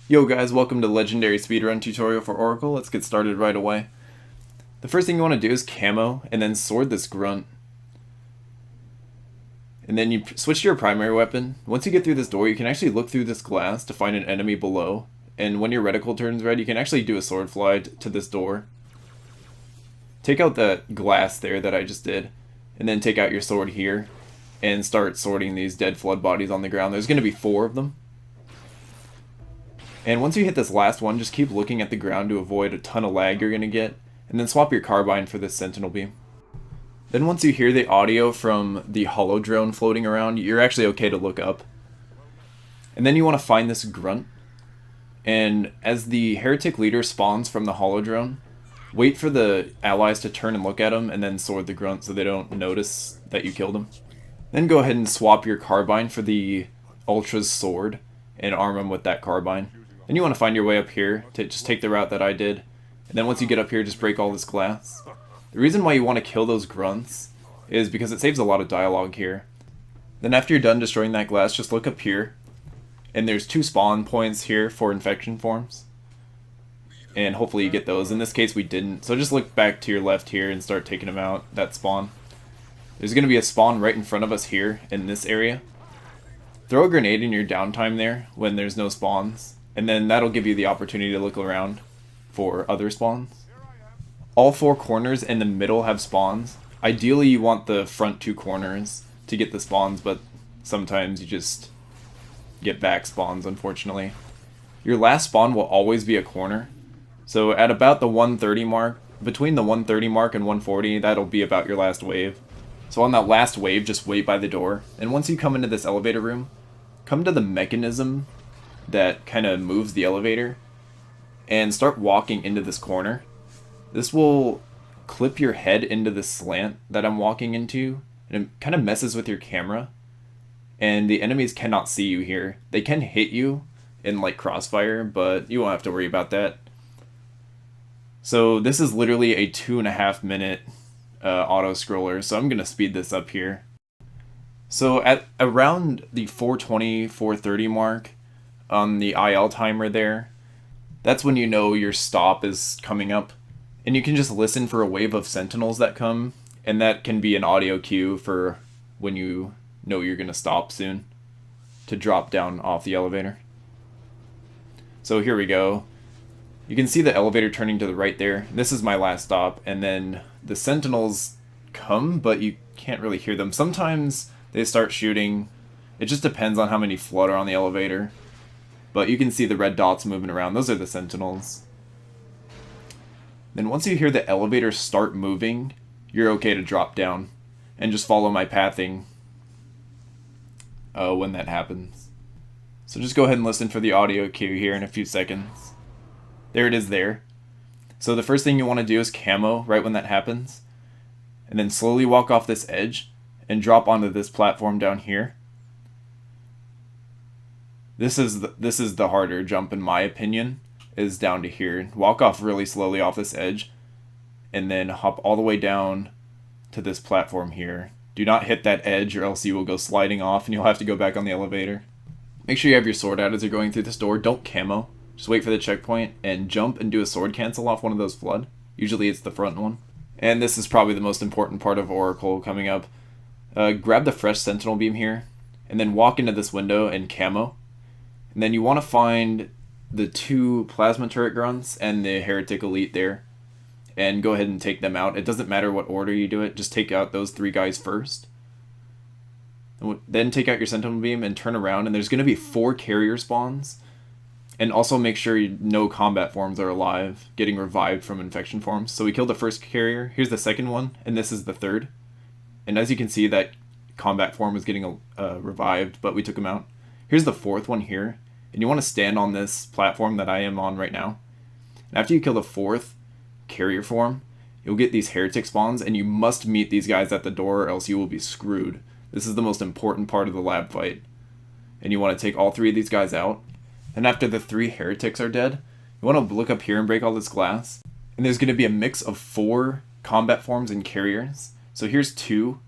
Yo guys, welcome to the Legendary Speedrun tutorial for Oracle. Let's get started right away. The first thing you want to do is camo, and then sword this grunt. And then you switch to your primary weapon. Once you get through this door, you can actually look through this glass to find an enemy below. And when your reticle turns red, you can actually do a sword fly to this door. Take out the glass there that I just did, and then take out your sword here, and start sorting these dead flood bodies on the ground. There's going to be 4 of them. And once you hit this last one, just keep looking at the ground to avoid a ton of lag you're going to get, and then swap your carbine for this sentinel beam. Then once you hear the audio from the hollow drone floating around, you're actually okay to look up. And then you want to find this grunt, and as the heretic leader spawns from the hollow drone, wait for the allies to turn and look at him, and then sword the grunt so they don't notice that you killed him. Then go ahead and swap your carbine for the Ultra's sword, and arm him with that carbine. Then you want to find your way up here to just take the route that I did. And then once you get up here, just break all this glass. The reason why you want to kill those grunts is because it saves a lot of dialogue here. Then after you're done destroying that glass, just look up here. And there's 2 spawn points here for infection forms. And hopefully you get those. In this case we didn't. So just look back to your left here and start taking them out, that spawn. There's going to be a spawn right in front of us here in this area. Throw a grenade in your downtime there when there's no spawns. And then that'll give you the opportunity to look around for other spawns. All 4 corners in the middle have spawns. Ideally you want the front 2 corners to get the spawns, but sometimes you just get back spawns, unfortunately. Your last spawn will always be a corner. So at about the 130 mark, between the 130 mark and 140, that'll be about your last wave. So on that last wave, just wait by the door. And once you come into this elevator room, come to the mechanism that kind of moves the elevator and start walking into this corner. This will clip your head into the slant that I'm walking into, and it kind of messes with your camera, and the enemies cannot see you here. They can hit you in like crossfire, but you won't have to worry about that. So this is literally a 2.5 minute auto scroller, so I'm gonna speed this up here. So at around the 420 430 mark on the IL timer there, that's when you know your stop is coming up. And you can just listen for a wave of sentinels that come, and that can be an audio cue for when you know you're going to stop soon to drop down off the elevator. So here we go. You can see the elevator turning to the right there. This is my last stop, and then the sentinels come, but you can't really hear them. Sometimes they start shooting. It just depends on how many flood are on the elevator. But you can see the red dots moving around. Those are the sentinels. Then once you hear the elevator start moving, you're okay to drop down and just follow my pathing when that happens. So just go ahead and listen for the audio cue here in a few seconds. There it is there. So the first thing you want to do is camo right when that happens. And then slowly walk off this edge and drop onto this platform down here. This is the harder jump in my opinion, is down to here. Walk off really slowly off this edge, and then hop all the way down to this platform here. Do not hit that edge or else you will go sliding off and you'll have to go back on the elevator. Make sure you have your sword out as you're going through this door. Don't camo. Just wait for the checkpoint and jump and do a sword cancel off one of those flood. Usually it's the front one. And this is probably the most important part of Oracle coming up. Grab the fresh sentinel beam here, and then walk into this window and camo. And then you want to find the 2 plasma turret grunts and the heretic elite there, and go ahead and take them out. It doesn't matter what order you do it, just take out those 3 guys first. Then take out your sentinel beam and turn around, and there's going to be 4 carrier spawns. And also make sure no combat forms are alive, getting revived from infection forms. So we killed the first carrier, here's the second one, and this is the third. And as you can see, that combat form was getting revived, but we took him out. Here's the 4th one here. And you want to stand on this platform that I am on right now. And after you kill the 4th carrier form, you'll get these heretic spawns, and you must meet these guys at the door or else you will be screwed. This is the most important part of the lab fight. And you want to take all 3 of these guys out. And after the 3 heretics are dead, you want to look up here and break all this glass. And there's going to be a mix of 4 combat forms and carriers. So here's 2.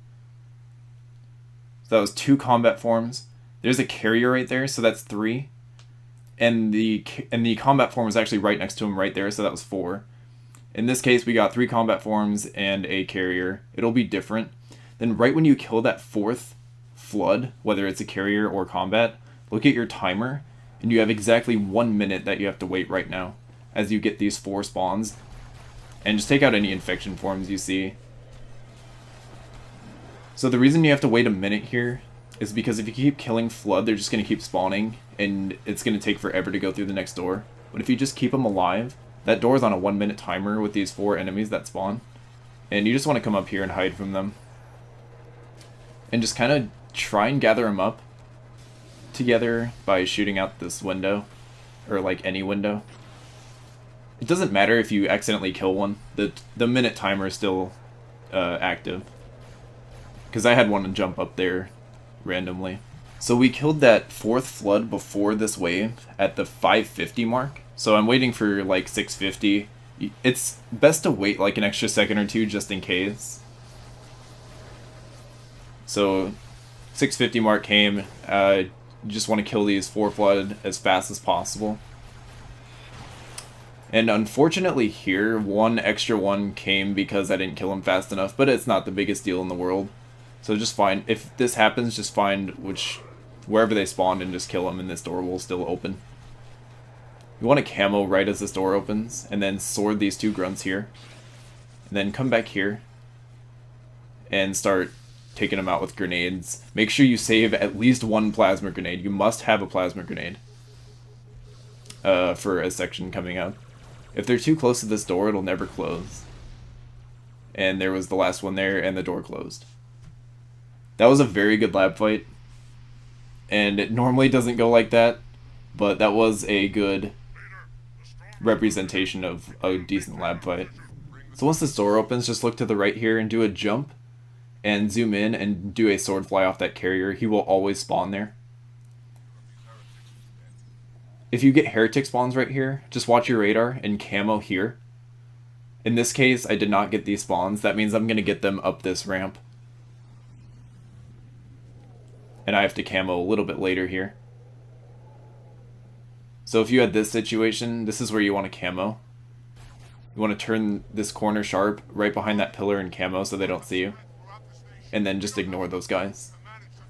So that was 2 combat forms. There's a carrier right there, so that's 3. and the combat form was actually right next to him right there, so that was 4. In this case, we got 3 combat forms and a carrier. It'll be different. Then right when you kill that 4th flood, whether it's a carrier or combat, look at your timer, and you have exactly 1 minute that you have to wait right now as you get these 4 spawns. And just take out any infection forms you see. So the reason you have to wait a minute here is because if you keep killing flood, they're just going to keep spawning, and it's going to take forever to go through the next door. But if you just keep them alive, that door is on a 1 minute timer with these 4 enemies that spawn. And you just want to come up here and hide from them. And just kind of try and gather them up together by shooting out this window. Or like any window. It doesn't matter if you accidentally kill one. The minute timer is still active. Because I had one jump up there randomly. So we killed that 4th flood before this wave at the 550 mark. So I'm waiting for like 650. It's best to wait like an extra second or 2 just in case. So 650 mark came. You just want to kill these 4 flood as fast as possible. And unfortunately here, 1 extra one came because I didn't kill him fast enough, but it's not the biggest deal in the world. So just find, if this happens, just find wherever they spawned and just kill them, and this door will still open. You want to camo right as this door opens, and then sword these 2 grunts here. And then come back here and start taking them out with grenades. Make sure you save at least 1 plasma grenade. You must have a plasma grenade for a section coming up. If they're too close to this door, it'll never close. And there was the last one there, and the door closed. That was a very good lab fight. And it normally doesn't go like that, but that was a good representation of a decent lab fight. So once this door opens, just look to the right here and do a jump, and zoom in and do a sword fly off that carrier. He will always spawn there. If you get heretic spawns right here, just watch your radar and camo here. In this case, I did not get these spawns. That means I'm going to get them up this ramp. And I have to camo a little bit later here. So if you had this situation, this is where you want to camo. You want to turn this corner sharp right behind that pillar and camo so they don't see you. And then just ignore those guys.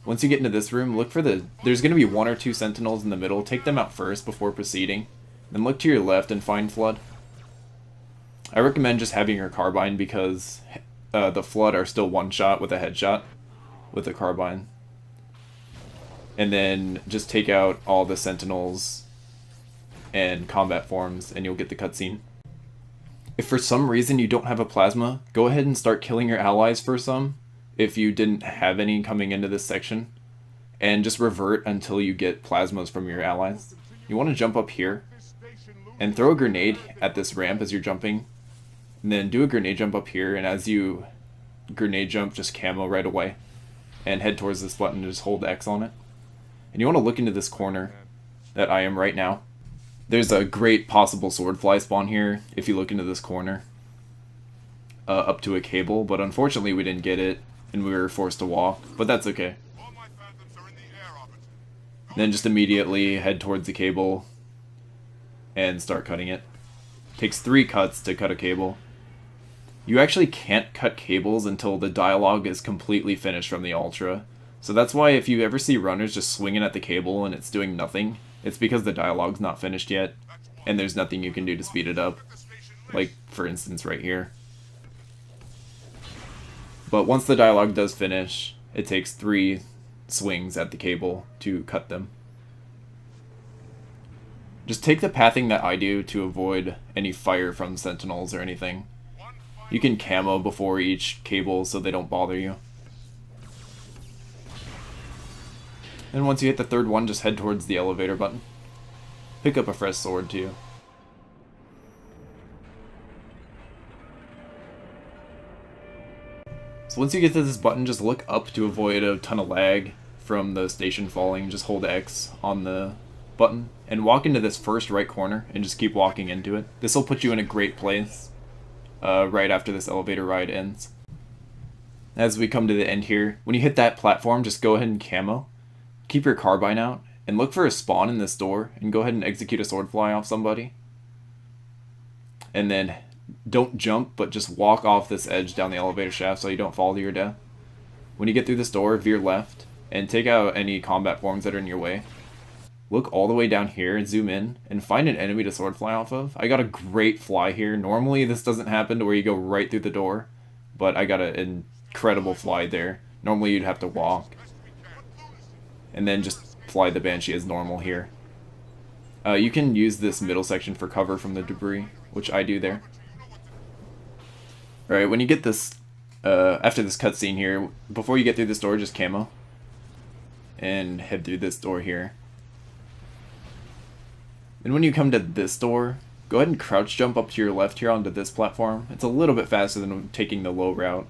Once you get into this room, look for there's going to be 1 or 2 sentinels in the middle. Take them out first before proceeding. Then look to your left and find flood. I recommend just having your carbine because the flood are still 1-shot with a headshot with a carbine. And then just take out all the sentinels and combat forms and you'll get the cutscene. If for some reason you don't have a plasma, go ahead and start killing your allies for some. If you didn't have any coming into this section, and just revert until you get plasmas from your allies. You want to jump up here and throw a grenade at this ramp as you're jumping, and then do a grenade jump up here, and as you grenade jump, just camo right away and head towards this button and just hold X on it. And you want to look into this corner that I am right now. There's a great possible sword fly spawn here if you look into this corner up to a cable, but unfortunately we didn't get it and we were forced to walk, but that's okay. Then just immediately head towards the cable and start cutting it. Takes 3 cuts to cut a cable. You actually can't cut cables until the dialogue is completely finished from the Ultra. So that's why if you ever see runners just swinging at the cable and it's doing nothing, it's because the dialogue's not finished yet, and there's nothing you can do to speed it up. Like, for instance, right here. But once the dialogue does finish, it takes 3 swings at the cable to cut them. Just take the pathing that I do to avoid any fire from sentinels or anything. You can camo before each cable so they don't bother you. And once you hit the 3rd one, just head towards the elevator button. Pick up a fresh sword too. So once you get to this button, just look up to avoid a ton of lag from the station falling. Just hold X on the button and walk into this first right corner and just keep walking into it. This will put you in a great place right after this elevator ride ends. As we come to the end here, when you hit that platform, just go ahead and camo. Keep your carbine out And look for a spawn in this door, and go ahead and execute a sword fly off somebody. And then don't jump, but just walk off this edge down the elevator shaft so you don't fall to your death. When you get through this door, veer left, and take out any combat forms that are in your way. Look all the way down here and zoom in, and find an enemy to sword fly off of. I got a great fly here. Normally this doesn't happen to where you go right through the door, but I got an incredible fly there. Normally you'd have to walk. And then just fly the Banshee as normal here. You can use this middle section for cover from the debris, which I do there. Alright, when you get this, after this cutscene here, before you get through this door, just camo. And head through this door here. And when you come to this door, go ahead and crouch jump up to your left here onto this platform. It's a little bit faster than taking the low route.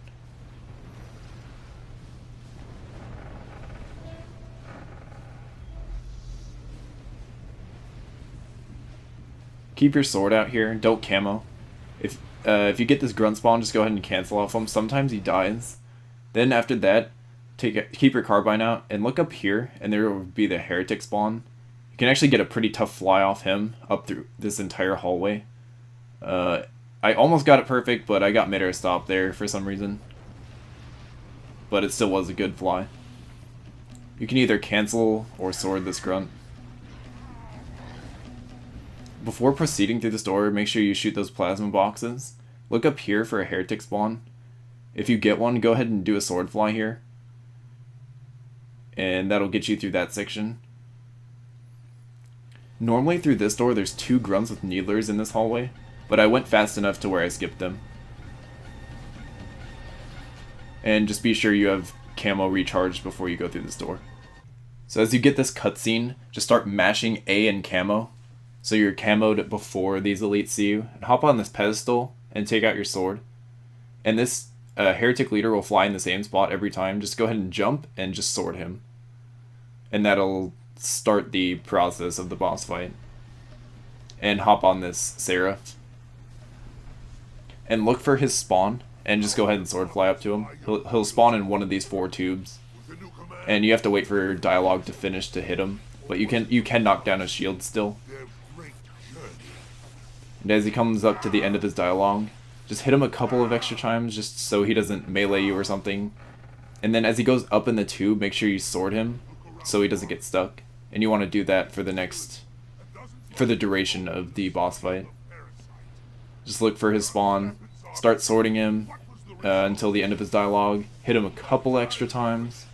Keep your sword out here, don't camo. If you get this grunt spawn, just go ahead and cancel off him. Sometimes he dies. Then after that, keep your carbine out and look up here, and there will be the heretic spawn. You can actually get a pretty tough fly off him up through this entire hallway. I almost got it perfect, but I got mid-air stop there for some reason. But it still was a good fly. You can either cancel or sword this grunt. Before proceeding through this door, make sure you shoot those plasma boxes. Look up here for a heretic spawn. If you get one, go ahead and do a sword fly here. And that'll get you through that section. Normally through this door there's 2 grunts with needlers in this hallway, but I went fast enough to where I skipped them. And just be sure you have camo recharged before you go through this door. So as you get this cutscene, just start mashing A and camo, so you're camoed before these elites see you, and hop on this pedestal and take out your sword. And this heretic leader will fly in the same spot every time. Just go ahead and jump and just sword him. And that'll start the process of the boss fight. And hop on this Seraph. And look for his spawn, and just go ahead and sword fly up to him. He'll spawn in one of these 4 tubes. And you have to wait for dialogue to finish to hit him. But you can knock down his shield still. And as he comes up to the end of his dialogue, just hit him a couple of extra times just so he doesn't melee you or something. And then as he goes up in the tube, make sure you sword him so he doesn't get stuck. And you want to do that for the duration of the boss fight. Just look for his spawn, start sorting him until the end of his dialogue, hit him a couple extra times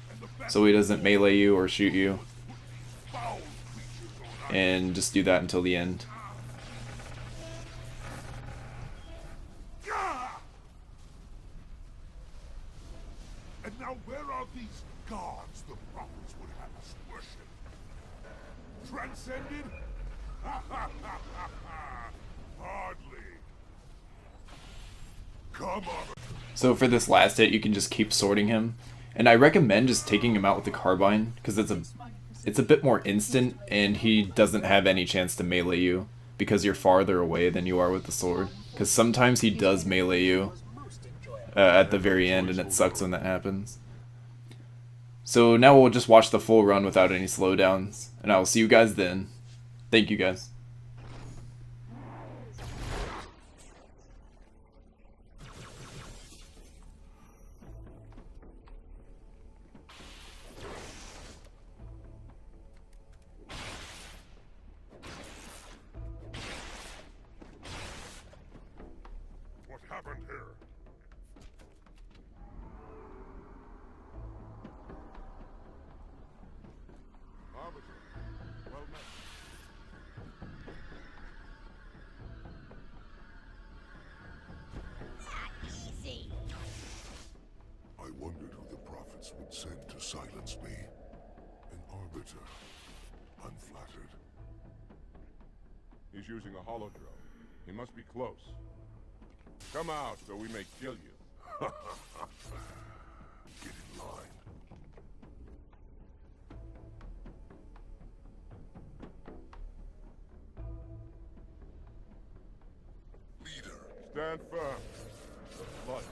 so he doesn't melee you or shoot you. And just do that until the end. And now where are these gods the prophets would have us worship? Transcended? Hardly. Come on. So for this last hit, you can just keep sorting him. And I recommend just taking him out with the carbine, because it's a bit more instant, and he doesn't have any chance to melee you, because you're farther away than you are with the sword. Because sometimes he does melee you at the very end, and it sucks when that happens. So now we'll just watch the full run without any slowdowns, and I will see you guys then. Thank you guys. What happened here? Arbiter, well met. Easy. I wondered who the prophets would send to silence me. An arbiter. Unflattered. He's using a hollow drone. He must be close. Come out so we may kill you. Get in line. Leader. Stand firm. Blood.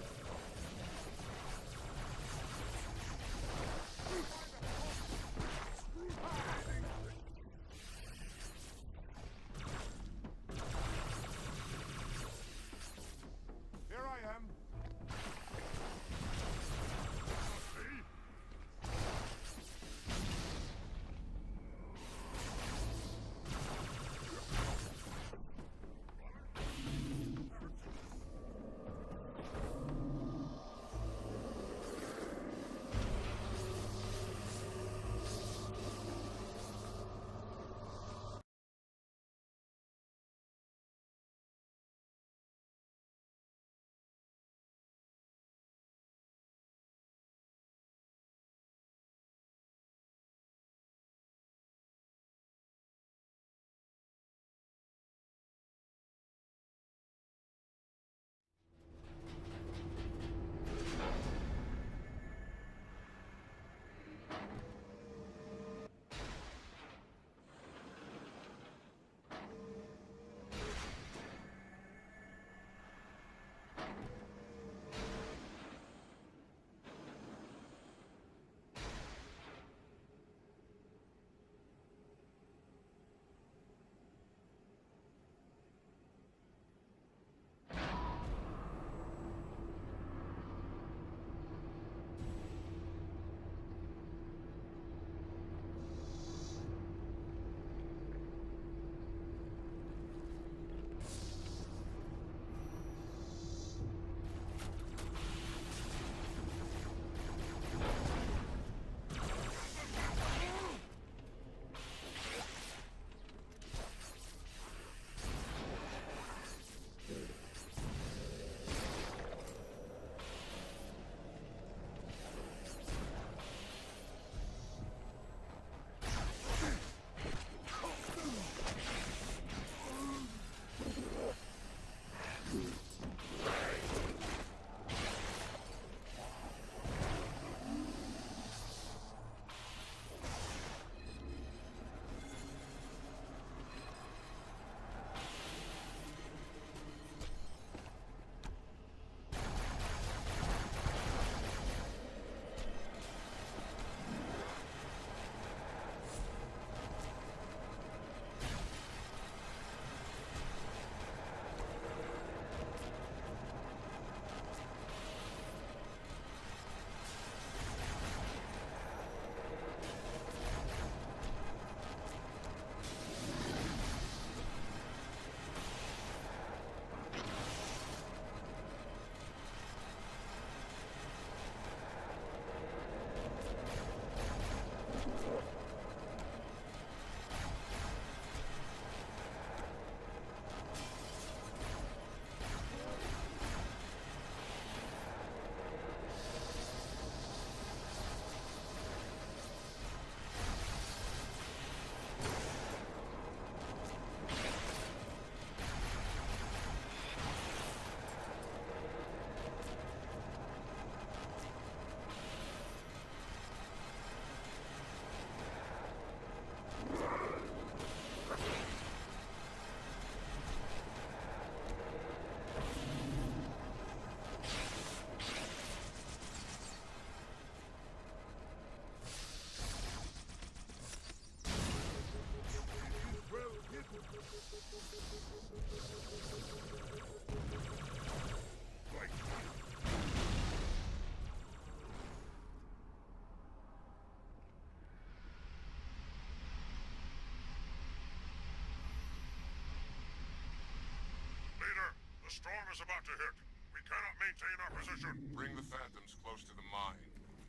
about to hit. We cannot maintain our position. Bring the Phantoms close to the mine.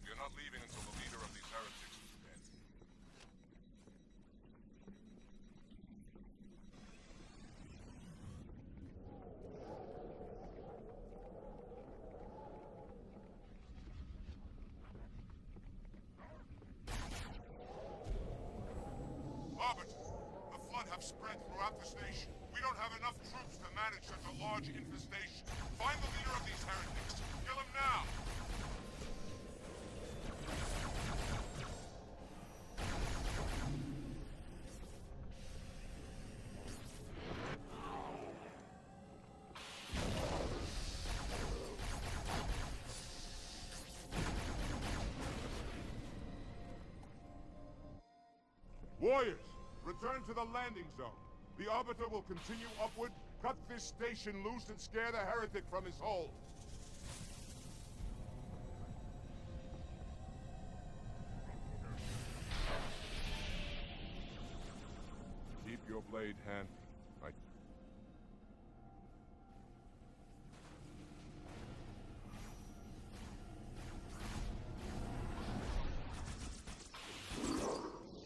We are not leaving until the leader of these heretics is dead. Arbiter, the Flood have spread throughout the station. We don't have enough troops to manage such a large infestation. Find the leader of these heretics. Kill him now! Warriors, return to the landing zone. The Arbiter will continue upward, cut this station loose, and scare the heretic from his hole. Keep your blade handy.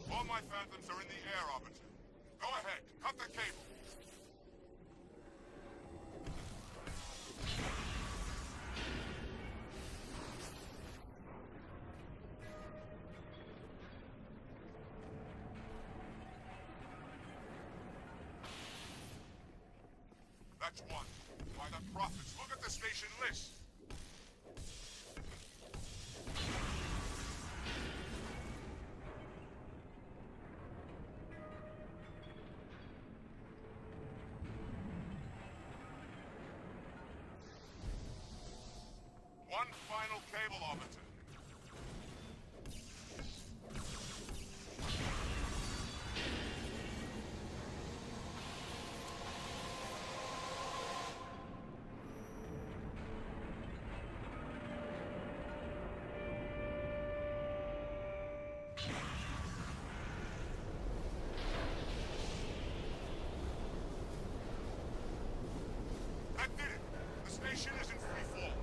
All my Phantoms are in the air, Arbiter. Go ahead, cut the cable. That's one. By the prophets, look at the station list. One final cable, Arbiter. That did it! The station is in free fall.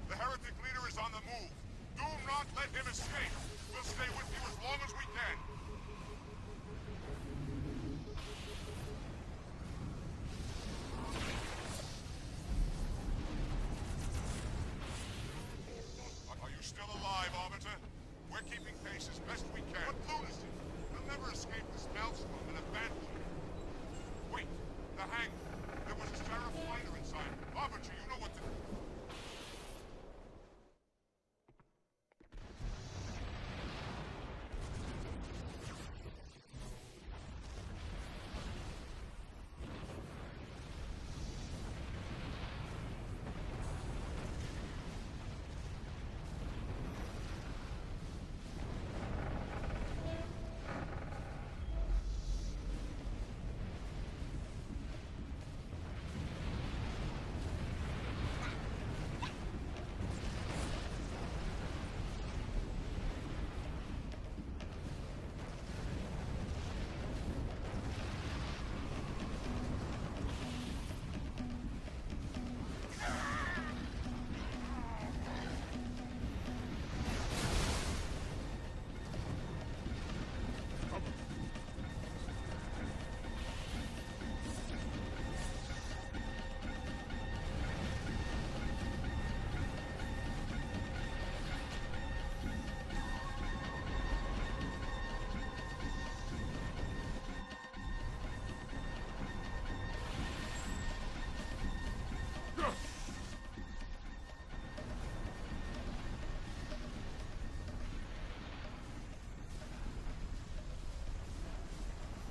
The heretic leader is on the move. Do not let him escape. We'll stay with you as long as we can. Are you still alive, Arbiter? We're keeping pace as best we can. What lunacy! They'll never escape this maelstrom and abandon you. Wait, the hangar. There was a Seraph fighter inside. Arbiter, you know what to do.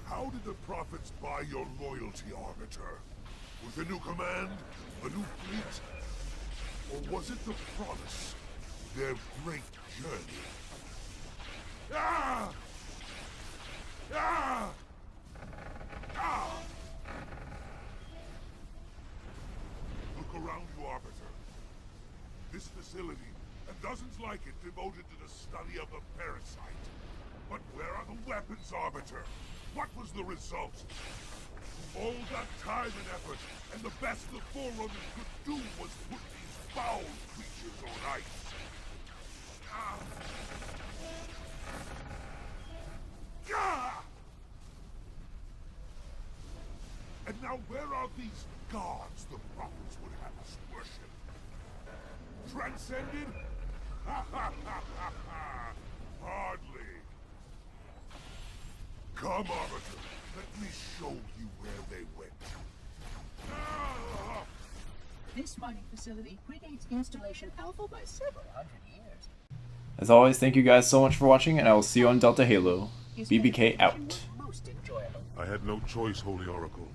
How did the prophets buy your loyalty, Arbiter? With a new command? A new fleet? Or was it the promise? Their great journey? Ah! Ah! Ah! Look around you, Arbiter. This facility, and dozens like it devoted to the study of the parasite. But where are the weapons, Arbiter? What was the result? All that time and effort, and the best the Forerunners could do was put these foul creatures on ice. Ah. Ah! And now where are these gods the prophets would have us worship? Transcended? Ha ha ha ha ha! Hardly. Come, Arbiter. Let me show you where they went. Ah! This mining facility predates installation alpha by several hundred years. As always, thank you guys so much for watching, and I will see you on Delta Halo. BBK out. Most enjoyable. I had no choice, Holy Oracle.